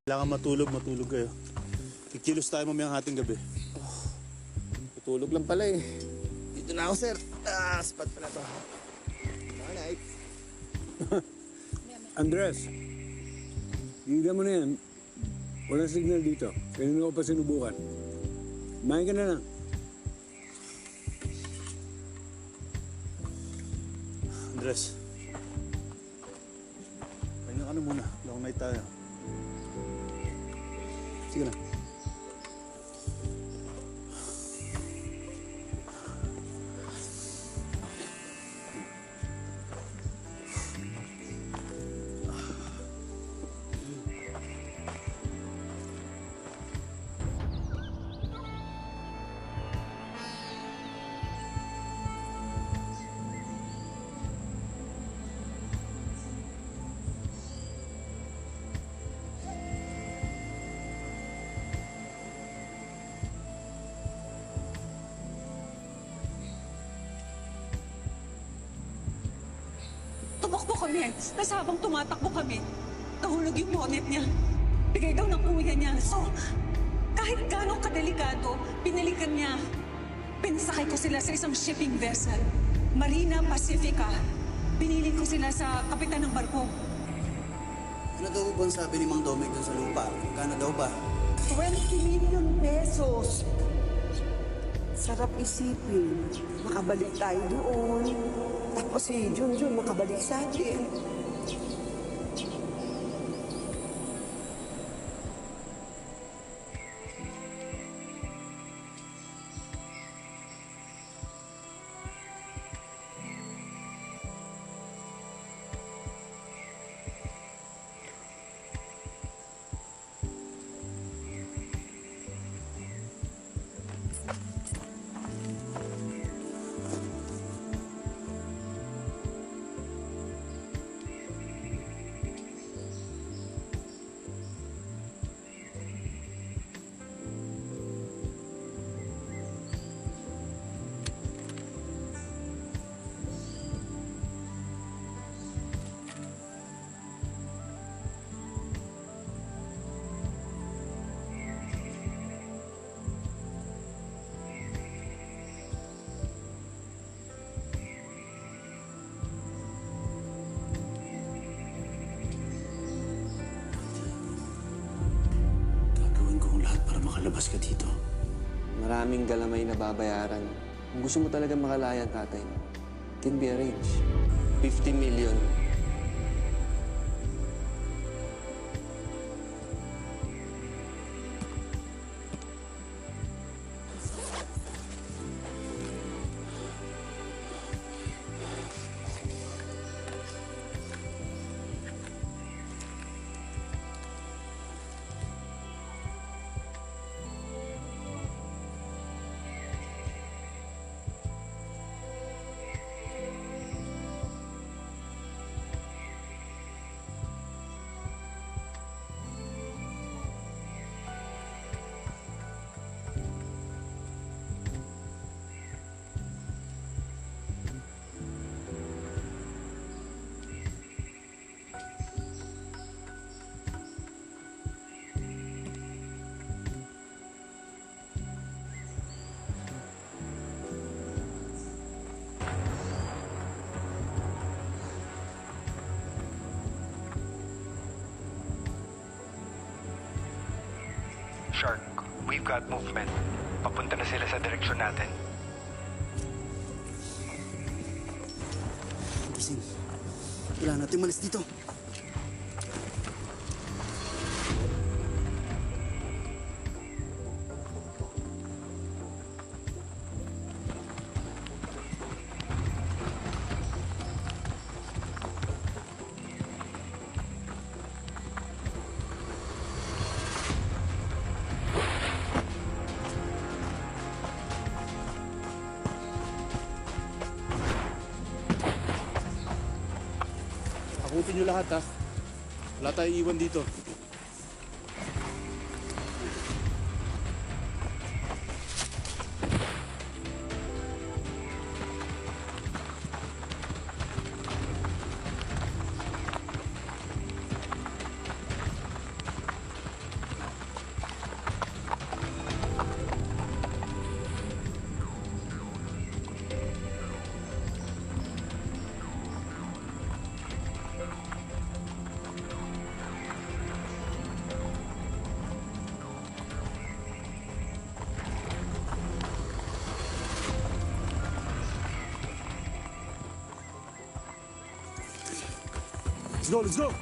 Kailangan matulog kayo. Kikilos tayo mamayang hating gabi. Tutulog lang pala eh. Dito na ako, sir. Spot pala to. Alright. Andres, tignan mo na yan. Walang signal dito. Kanina ko pa sinubukan. Kumain ka na lang. Andres. Pahinga ka na muna. Long night tayo. Sige na. Tumakbo kami. Nasa habang tumatakbo kami, nahulog yung bonnet niya. Bigay daw ng kuya niya. So, kahit ganong kadelikado, pinalikan niya. Pinasakay ko sila sa isang shipping vessel, Marina Pacifica. Pinili ko sila sa kapitan ng barko. Ano daw ba sabi ni Mang Dominic dun sa lupa? Magkano daw ba? 20 million pesos. Sarap isipin. Makabalik tayo doon. Tapos si Junjun makabalik sa atin. Makalabas ka dito. Maraming galamay na babayaran. Kung gusto mo talaga makalaya ang tatay mo, it can be arranged. 50 million. Shark, we've got movement. Papunta na sila sa direksyon natin. Gising. Kailangan natin umalis dito. Akutin nyo lahat ha. Wala tayong iwan dito. Let's go, let's go!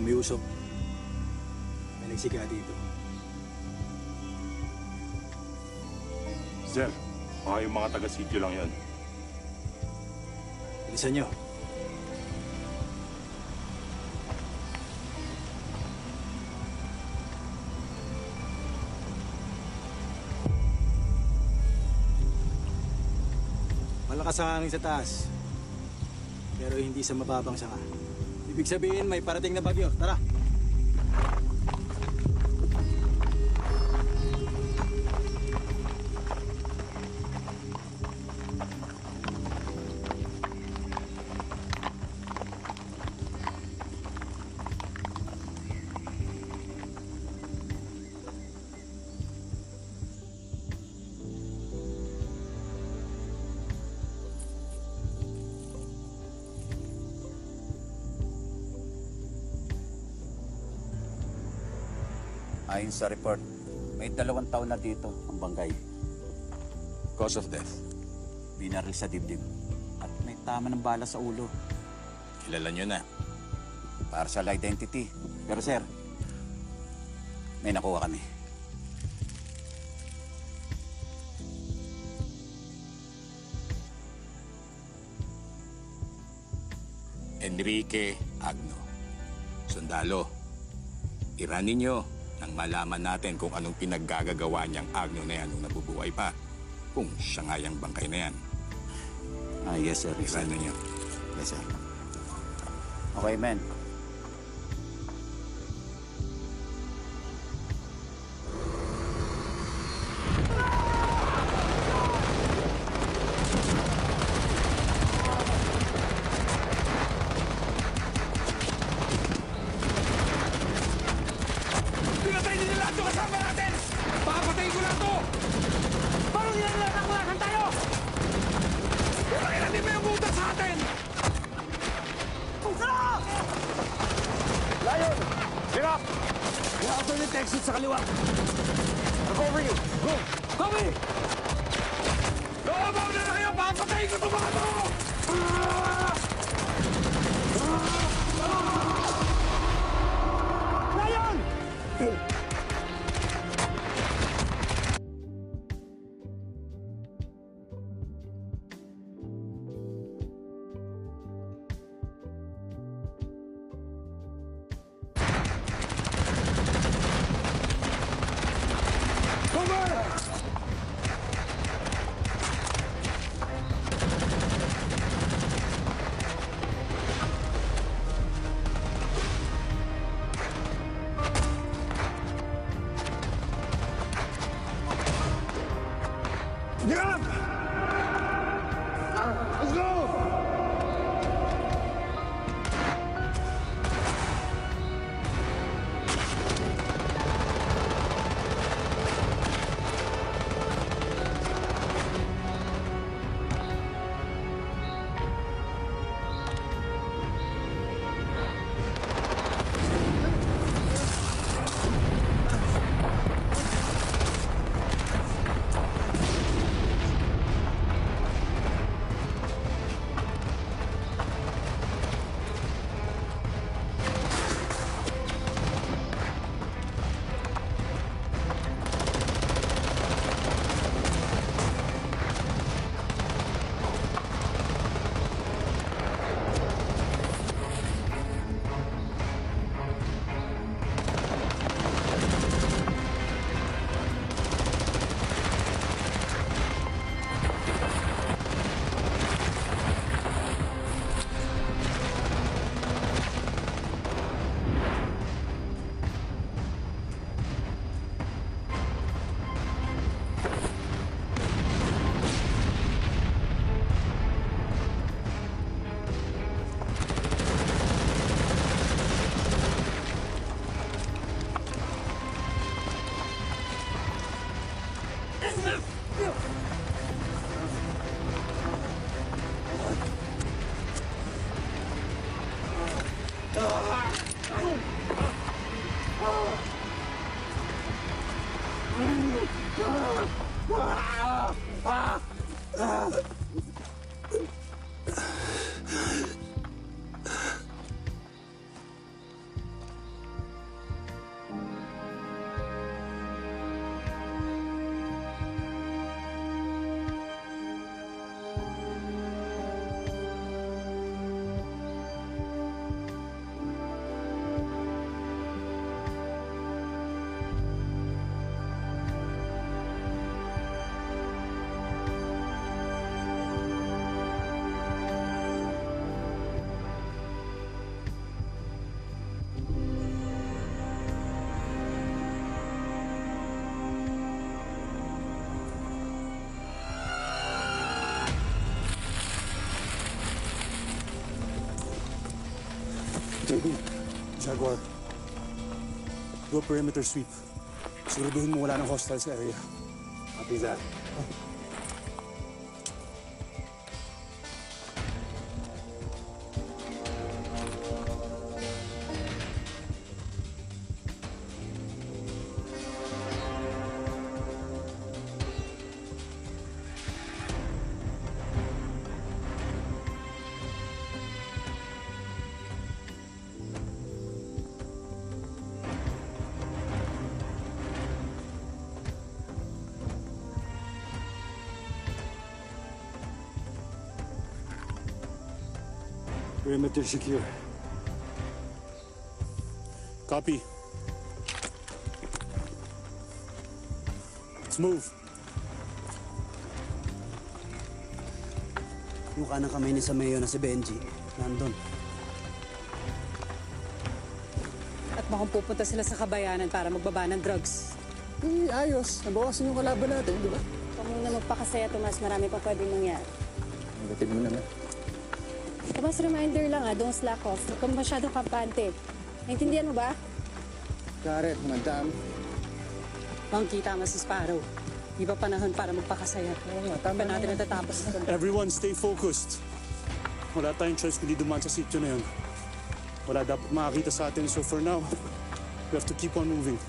Kami usok. May nagsiga dito. Sir, baka yung mga taga-sityo lang yan. Bilisan nyo. Malakas ang hangin sa taas. Pero hindi sa mababang sanga. Ibig sabihin, may parating na bagyo. Tara! Ayon sa report, may 2 taon na dito ang banggay. Cause of death. Binaril sa dibdib at may tama ng bala sa ulo. Kilala nyo na. Partial identity. Pero sir, may nakuha kami. Enrique Agno. Sundalo, iranin nyo nang malaman natin kung anong pinaggagawa niyang Agno na yan nung nabubuhay pa. Kung siya nga yung bangkay na yan. Yes sir. Iranin nyo. Yes sir. Okay men. Pinatay nila lahat yung kasama natin! Pakapatayin ko lang to! Paano nila nakakulakan tayo? Pero hindi mo yung butas sa atin! Lion! Get up! May alternate exit sa kaliwa. I'll go over you. Go! Kami! Lumabaw na kayo! Pakapatayin ko itong mga to! Lion! Jaguar, do a perimeter sweep. Siguraduhin mo wala ng hostile sa area. Copy that. Perimeter secure. Copy. Let's move. Mukha ng kamay ni Sameo na si Benji. Nandun. At mukhang pupunta sila sa kabayanan para magbaba ng drugs. Ayos. Nabawasan yung kalaban natin, di ba? Huwag muna magpakasaya, Tomas. Marami pa pwedeng mangyari. Nagatid mo naman. Tomas, reminder lang don't slack off. Huwag kang masyadong kampante. Naintindihan mo ba? Karet, madam. Makikita mo si Sparrow. Di ba panahon para magpakasaya? Tama natin natatapos na. Everyone stay focused. Wala tayong choice kundi dumaan sa sityo na yun. Wala dapat makakita sa atin. So for now, we have to keep on moving.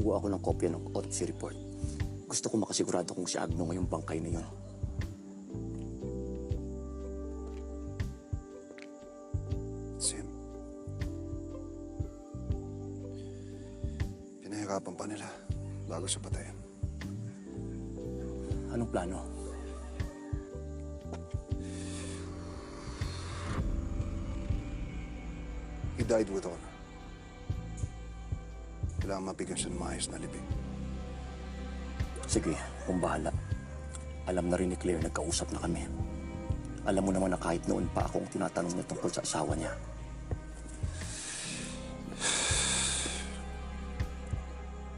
Kuha ako ng kopya ng autopsy report. Gusto ko makasigurado kung si Agno ngayong bangkay na yun. Sim. Pinahirapan pa nila bago sa patayan. Anong plano? He died with honor. Kailangan mabigyan siya ng maayos na libing. Sige, kung bahala. Alam na rin ni Claire, nagkausap na kami. Alam mo naman na kahit noon pa akong tinatanong niya tungkol sa asawa niya.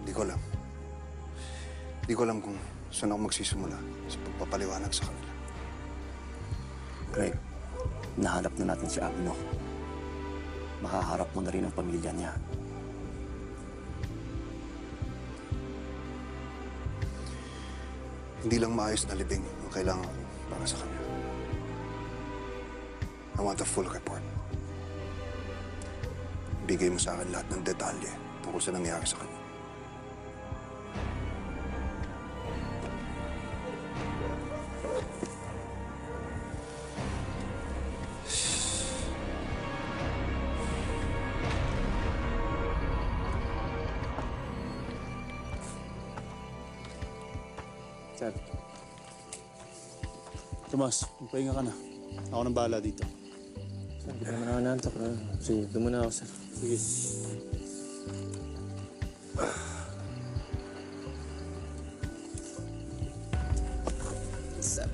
Hindi ko alam. Hindi ko alam kung saan ako magsisimula sa pagpapaliwanag sa kanila. Greg, nahanap na natin si Agno. Makaharap mo na rin ang pamilya niya. Hindi lang maayos na libing ang kailangan ko para sa kanya. I want a full report. Bigay mo sa akin lahat ng detalye tungkol sa nangyari sa kanya. Sir. Tomas, magpahinga ka na. Ako nang bahala dito. Sir, hindi naman ako nantok. Sige, doon muna ako, sir. Sige. Sir.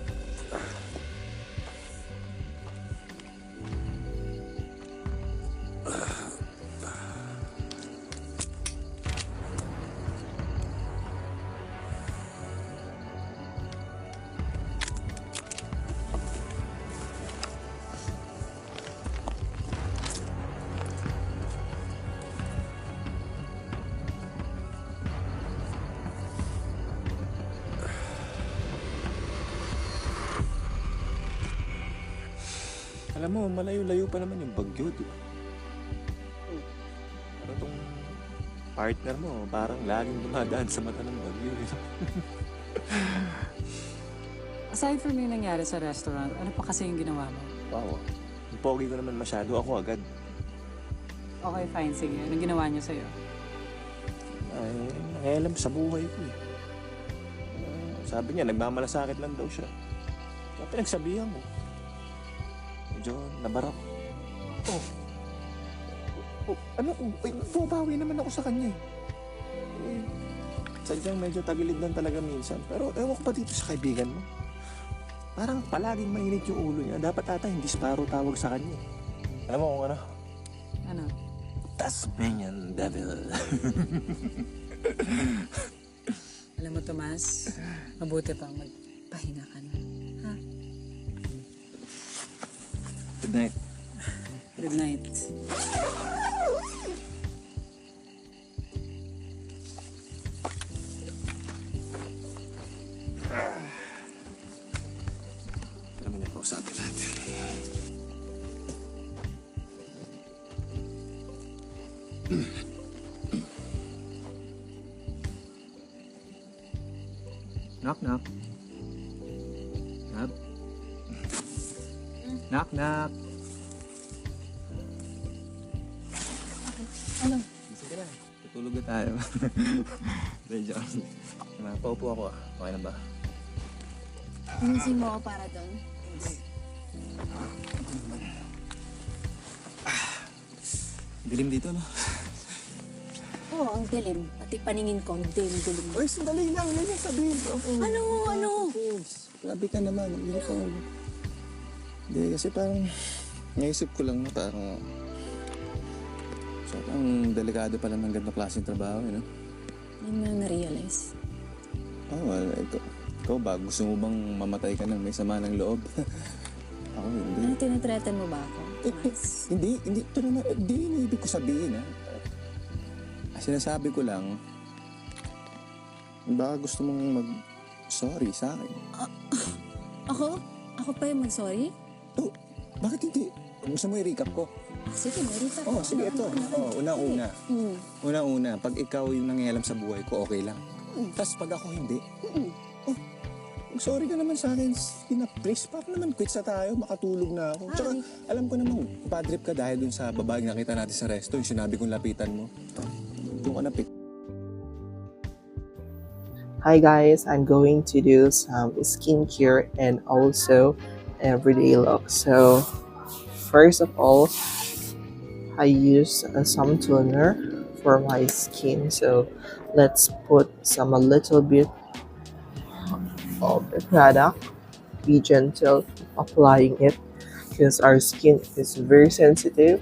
Alam mo, malayo-layo pa naman yung bagyo, di ba? Pero tong partner mo, parang laging dumadaan sa mata ng bagyo. Aside from yung nangyari sa restaurant, ano pa kasi yung ginawa mo? Wow, yung pogi ko naman masyado, ako agad. Okay, fine. Sige. Anong ginawa niya sa'yo? Ay, nangyayalam sa buhay ko eh. Sabi niya, nagmamalasakit lang daw siya. Kaya pinagsabihan ko. Medyo nabarap. Bumabawi naman ako sa kanya eh. Sadyang medyo tagilid lang talaga minsan. Pero ewan ko pa dito sa kaibigan mo. Parang palaging mainit yung ulo niya. Dapat ata hindi Sparrow tawag sa kanya. Alam mo kung ano? Ano? Tasmanian Devil. Alam mo, Tomas, mabuti pang magpahinga ka na. Ha? Good night. Good night. Alam mo na po, sabi natin. Knock, knock. Knock. Knock, knock. Ano? Sige na. Tutulog na tayo. Medyo. Paupo ako ah. Okay na ba? Inising mo ako para doon. Dilim dito, no? Oo, ang dilim. Pati paningin ko, ang dilim. Uy, sandali lang. Ano yung sabihin ko? Ano? Grabe ka naman. Hindi, kasi parang naisip ko lang na parang sobrang delikado pala ng ganda klaseng trabaho, no? Hindi mo na na-realize. Oh, well, ikaw ba? Gusto mo bang mamatay ka ng may sama ng loob? Ako, hindi. Ano, tinatretan mo ba ako? Hindi. Ito naman, hindi yun ibig ko sabihin, ha? Sinasabi ko lang, baka gusto mong mag-sorry sa akin. Ako? Ako pa yung mag-sorry? Oh, bakit hindi? Gusto mo i-recap ko? Sige, may recap. Oh, sige, ito. Una-una. Una-una, pag ikaw yung nangyayalam sa buhay ko, okay lang. Tapos pag ako hindi, sorry ka naman sa akin. Please, para naman quits na tayo, makatulog na ako. Tsaka, alam ko naman, bad trip ka dahil dun sa babaeng nakita natin sa resto, yung sinabi kong lapitan mo. Doon ka napit. Hi guys, I'm going to do some skincare and also everyday look. So, first of all, I use some toner for my skin. So, let's put a little bit of the product. Be gentle applying it because our skin is very sensitive.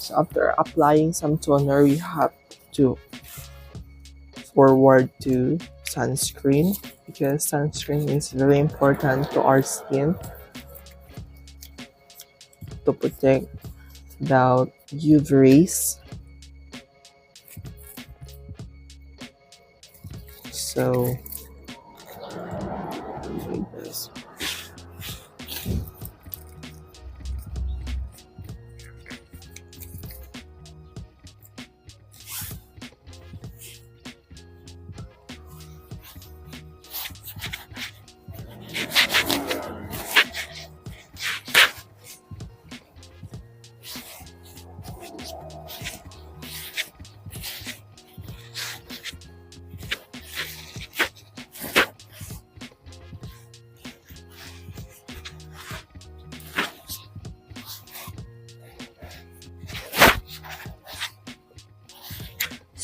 So after applying some toner, we have to forward to sunscreen because sunscreen is very important to our skin to protect the UV rays. So like this.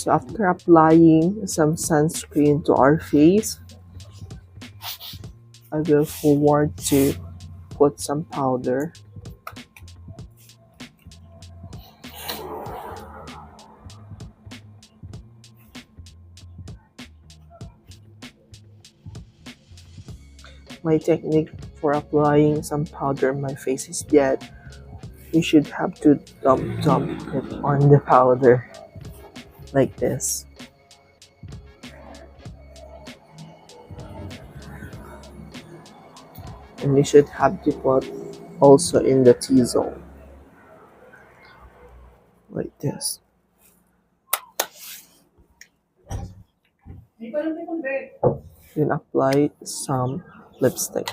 So after applying some sunscreen to our face, I will forward to put some powder. My technique for applying some powder on my face is that you should have to dump it on the powder like this. And you should have to put also in the T-zone like this. Then apply some lipstick.